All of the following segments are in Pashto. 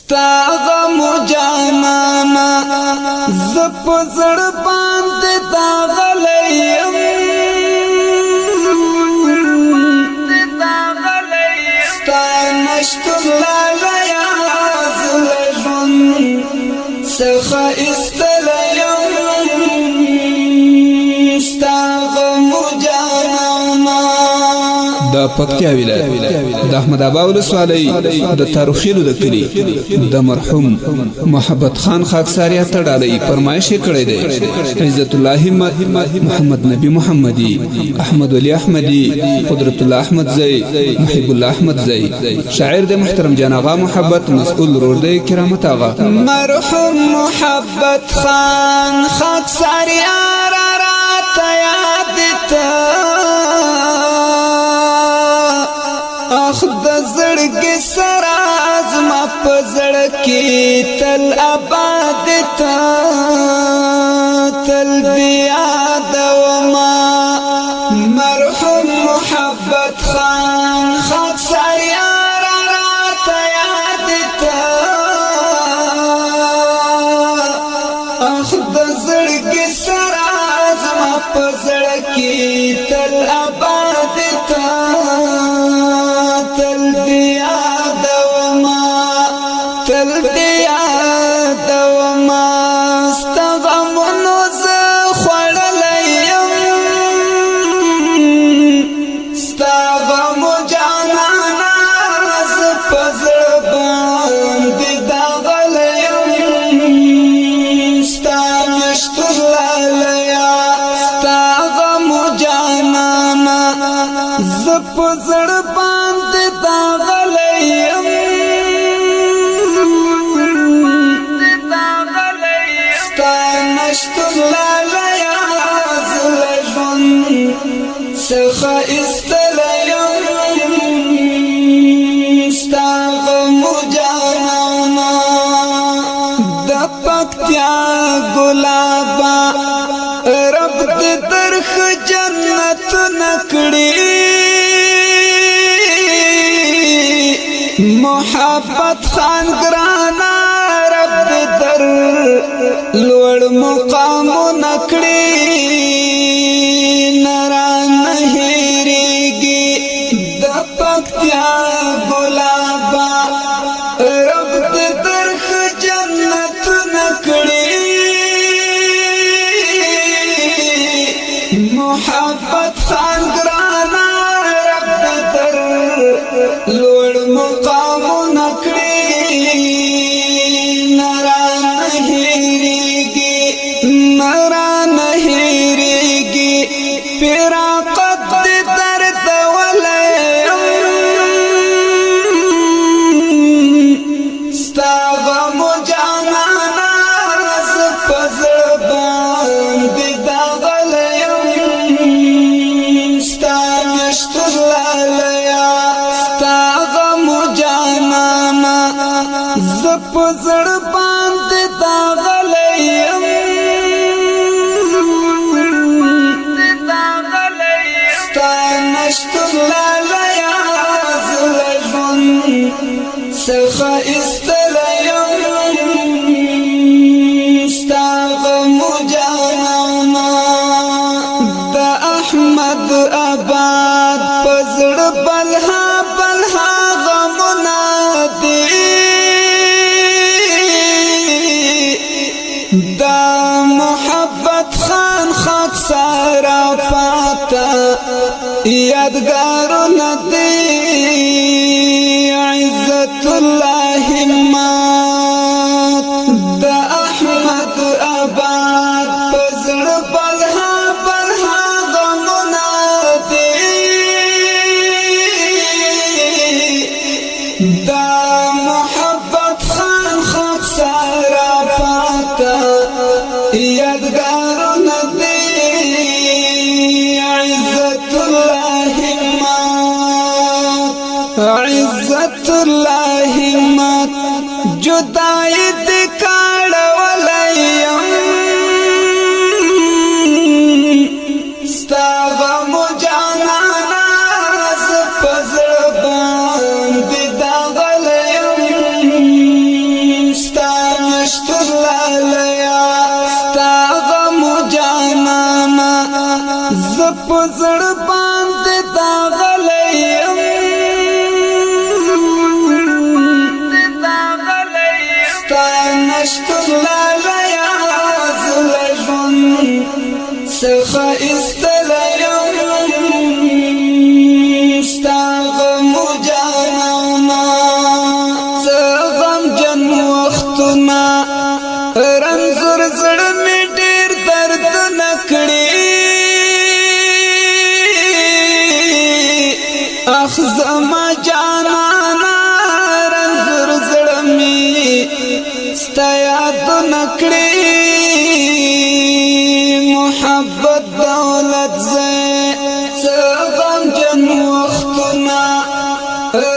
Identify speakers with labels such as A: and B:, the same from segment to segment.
A: ستا غم جانانا زپ زړ باندې دا غلیم ستا نشتون لالیا زلجون سخا استلیم ستا غم جانانا
B: د پکتیا ولایت د احمد آباد ولسوالۍ د تاریخیلو د کلی د مرحوم محبت خان خاکساریا تړالۍ فرمایش کړی دی عزت الله محمد نبی محمدی احمد ولی احمدی قدرت الله احمد زئی محب الله احمد زئی شاعر د محترم جان آغا محبت مسئول رور دی کرامت آغا
A: مرحوم محبت خان خاکساریا را یاد تا اخ د زړګي سره زما په زړګي تل آباد تا تل بیا دوما مرحوم محبت خان خاکساریا را یاد تا اخ د زړګي سره زما په زړګي تل آباد تا تل دیا دوما ستا غمونو زه خوړلیم ستا غمو جانانا زه په زړه باندې داغلیم ستا نشتون لالیا ستا غمو جانانا زه په زړه باندې داغلیم نشتون لالیا زلجون سخا استلیم ستا غمو جانانا د پکتیا گلابا رب د درخ جنت نکړي محبت خان گرانا رب د در لوړ مقام نکړي نرا نهریږي د پکتیا ګلابا رب د درخ جنت نکړي محبت خان ګرانا رب د در لوړ مقام نکړي په زړه باندې داغلیم ستا نشتون لالیا زلجون سخا استلیم ستا غمو جانانا د احمد آباد په زړه بلها غمونه دي دا محبت خان خاکسارا پاتا یادگارو ندی عزت الله مات دا احمد آباد پزر بلها غمونا دی دا محبت خان خاکسارا پاتا یادگارو ندی عزت الله مات عزت الله مات جدائی دکاڑ ولیم ستا غم جانانا زپزر باندی داغلیم پزړ باندې داغلیم ستا نشتون لالیا زله ژوند څخه ایستلیم ستا غمو جانانا څه غمجن وختونه رنځور زړه مې ډېر دردونه کړي اخ زما جانانا رنځور زړه مې ستا یادونه کړي محبت دولت زه څه غمجن وختونه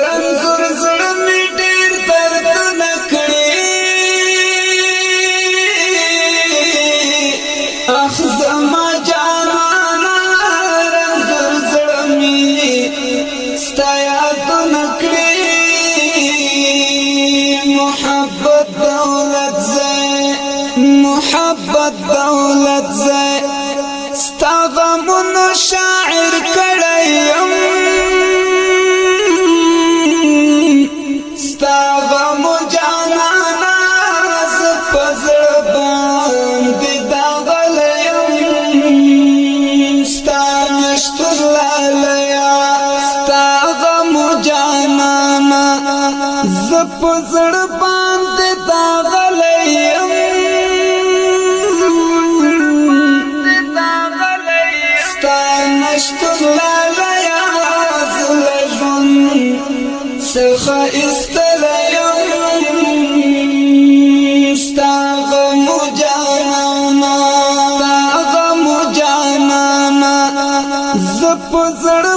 A: رنځور زړه مې ډېر دردونه کړي اخ زما جانانا رنځور زړه مې ستا یادونه کړي محبت دولت زه محبت دولت زه ستا غمونو شاعر کړی یم ستا غمو جانانا زه په زړه باندې داغلی یم ستا نشتون لالیا ستا غمو جانانا زه په زړه باندې داغلی یم نشتون لالیا زله ژوند څخه ایستلیم ستا غمو جانانا زه په زړه